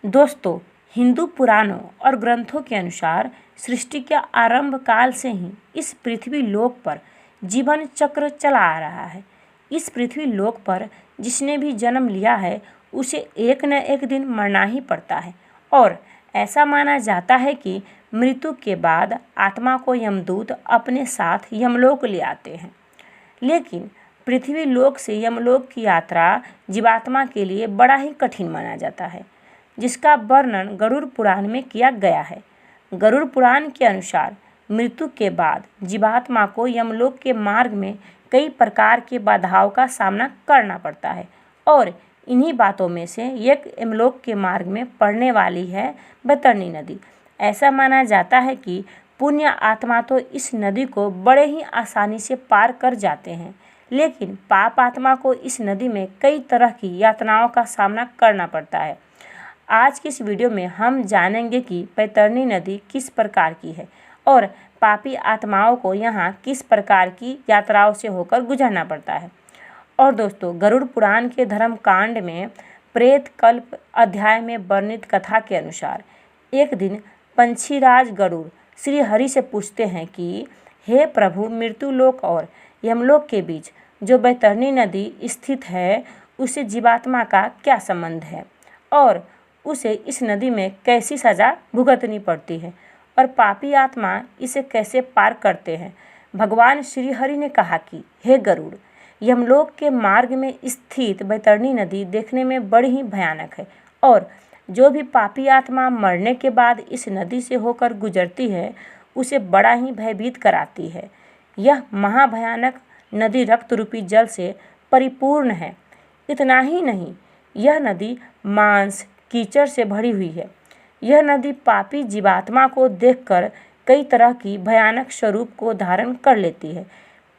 दोस्तों, हिंदू पुराणों और ग्रंथों के अनुसार सृष्टि के आरंभ काल से ही इस पृथ्वी लोक पर जीवन चक्र चला आ रहा है। इस पृथ्वी लोक पर जिसने भी जन्म लिया है उसे एक न एक दिन मरना ही पड़ता है और ऐसा माना जाता है कि मृत्यु के बाद आत्मा को यमदूत अपने साथ यमलोक ले आते हैं। लेकिन पृथ्वी लोक से यमलोक की यात्रा जीवात्मा के लिए बड़ा ही कठिन माना जाता है, जिसका वर्णन गरुड़ पुराण में किया गया है। गरुड़ पुराण के अनुसार मृत्यु के बाद जीवात्मा को यमलोक के मार्ग में कई प्रकार की बाधाओं का सामना करना पड़ता है और इन्हीं बातों में से एक यमलोक के मार्ग में पड़ने वाली है बैतरणी नदी। ऐसा माना जाता है कि पुण्य आत्मा तो इस नदी को बड़े ही आसानी से पार कर जाते हैं, लेकिन पाप आत्मा को इस नदी में कई तरह की यातनाओं का सामना करना पड़ता है। आज की इस वीडियो में हम जानेंगे कि बैतरणी नदी किस प्रकार की है और पापी आत्माओं को यहाँ किस प्रकार की यात्राओं से होकर गुजरना पड़ता है। और दोस्तों, गरुड़ पुराण के धर्म कांड में प्रेत कल्प अध्याय में वर्णित कथा के अनुसार एक दिन पंछीराज गरुड़ श्री हरि से पूछते हैं कि हे प्रभु, मृत्युलोक और यमलोक के बीच जो बैतरणी नदी स्थित है उसे जीवात्मा का क्या संबंध है और उसे इस नदी में कैसी सज़ा भुगतनी पड़ती है और पापी आत्मा इसे कैसे पार करते हैं। भगवान श्री हरि ने कहा कि हे गरुड़, यमलोक के मार्ग में स्थित बैतरणी नदी देखने में बड़ी ही भयानक है और जो भी पापी आत्मा मरने के बाद इस नदी से होकर गुजरती है उसे बड़ा ही भयभीत कराती है। यह महाभयानक नदी रक्त रूपी जल से परिपूर्ण है। इतना ही नहीं, यह नदी मांस कीचड़ से भरी हुई है। यह नदी पापी जीवात्मा को देखकर कई तरह की भयानक स्वरूप को धारण कर लेती है।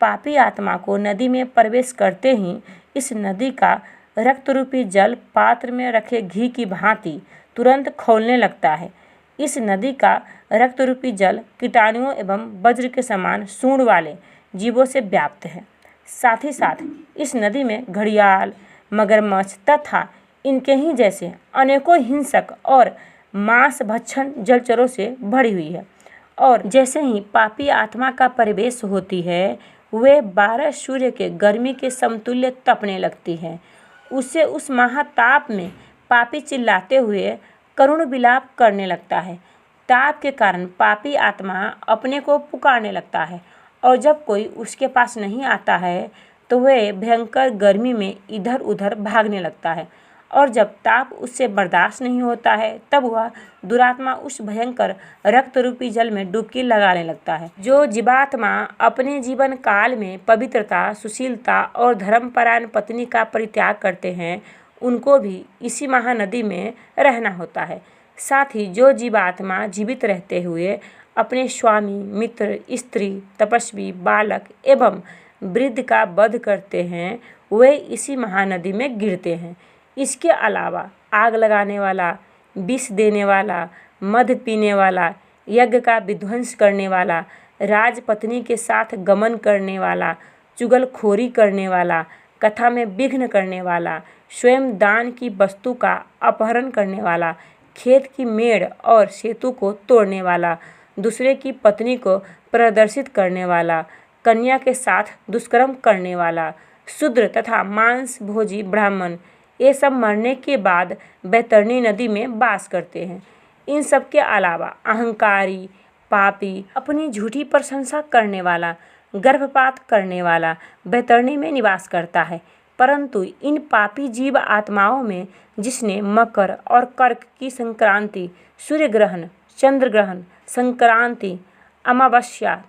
पापी आत्मा को नदी में प्रवेश करते ही इस नदी का रक्त रूपी जल पात्र में रखे घी की भांति तुरंत खौलने लगता है। इस नदी का रक्त रूपी जल कीटाणुओं एवं वज्र के समान सूंड वाले जीवों से व्याप्त है। साथ ही साथ इस नदी में घड़ियाल, मगरमच्छ तथा इनके ही जैसे अनेकों हिंसक और मांस भक्षण जलचरों से भरी हुई है। और जैसे ही पापी आत्मा का प्रवेश होती है वे 12 सूर्य के गर्मी के समतुल्य तपने लगती है। उसे उस महाताप में पापी चिल्लाते हुए करुण विलाप करने लगता है। ताप के कारण पापी आत्मा अपने को पुकारने लगता है और जब कोई उसके पास नहीं आता है तो वह भयंकर गर्मी में इधर उधर भागने लगता है और जब ताप उससे बर्दाश्त नहीं होता है तब वह दुरात्मा उस भयंकर रक्त रूपी जल में डुबकी लगाने लगता है। जो जीवात्मा अपने जीवन काल में पवित्रता, सुशीलता और धर्मपरायण पत्नी का परित्याग करते हैं उनको भी इसी महानदी में रहना होता है। साथ ही जो जीवात्मा जीवित रहते हुए अपने स्वामी, मित्र, स्त्री, तपस्वी, बालक एवं वृद्ध का वध करते हैं वे इसी महानदी में गिरते हैं। इसके अलावा आग लगाने वाला, विष देने वाला, मद पीने वाला, यज्ञ का विध्वंस करने वाला, राजपत्नी के साथ गमन करने वाला, चुगलखोरी करने वाला, कथा में विघ्न करने वाला, स्वयं दान की वस्तु का अपहरण करने वाला, खेत की मेड़ और सेतु को तोड़ने वाला, दूसरे की पत्नी को प्रदर्शित करने वाला, कन्या के साथ दुष्कर्म करने वाला, शूद्र तथा मांस भोजी ब्राह्मण, ये सब मरने के बाद बैतरणी नदी में वास करते हैं। इन सब के अलावा अहंकारी, पापी, अपनी झूठी प्रशंसा करने वाला, गर्भपात करने वाला बैतरणी में निवास करता है। परंतु इन पापी जीव आत्माओं में जिसने मकर और कर्क की संक्रांति, सूर्य ग्रहण, चंद्र ग्रहण, संक्रांति, अमावस्या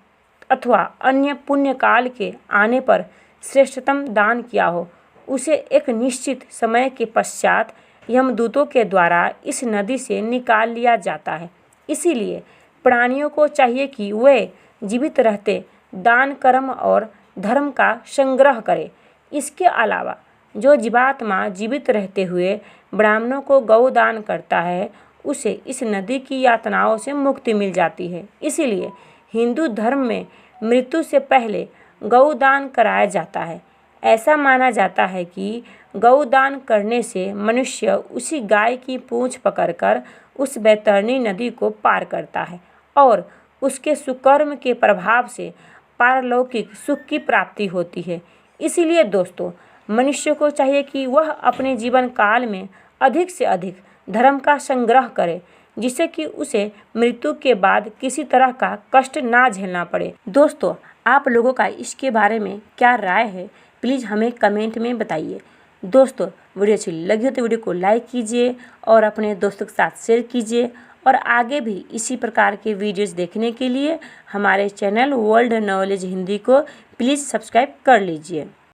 अथवा अन्य पुण्य काल के आने पर श्रेष्ठतम दान किया हो उसे एक निश्चित समय के पश्चात यमदूतों के द्वारा इस नदी से निकाल लिया जाता है। इसीलिए प्राणियों को चाहिए कि वे जीवित रहते दान, कर्म और धर्म का संग्रह करें। इसके अलावा जो जीवात्मा जीवित रहते हुए ब्राह्मणों को गौदान करता है उसे इस नदी की यातनाओं से मुक्ति मिल जाती है। इसीलिए हिंदू धर्म में मृत्यु से पहले गौदान कराया जाता है। ऐसा माना जाता है कि गौदान करने से मनुष्य उसी गाय की पूंछ पकड़कर उस बैतरणी नदी को पार करता है और उसके सुकर्म के प्रभाव से पारलौकिक सुख की प्राप्ति होती है। इसीलिए दोस्तों, मनुष्य को चाहिए कि वह अपने जीवन काल में अधिक से अधिक धर्म का संग्रह करे, जिससे कि उसे मृत्यु के बाद किसी तरह का कष्ट ना झेलना पड़े। दोस्तों, आप लोगों का इसके बारे में क्या राय है, प्लीज़ हमें कमेंट में बताइए। दोस्तों, वीडियो अच्छी लगी हो तो वीडियो को लाइक कीजिए और अपने दोस्तों के साथ शेयर कीजिए और आगे भी इसी प्रकार के वीडियोस देखने के लिए हमारे चैनल वर्ल्ड नॉलेज हिंदी को प्लीज़ सब्सक्राइब कर लीजिए।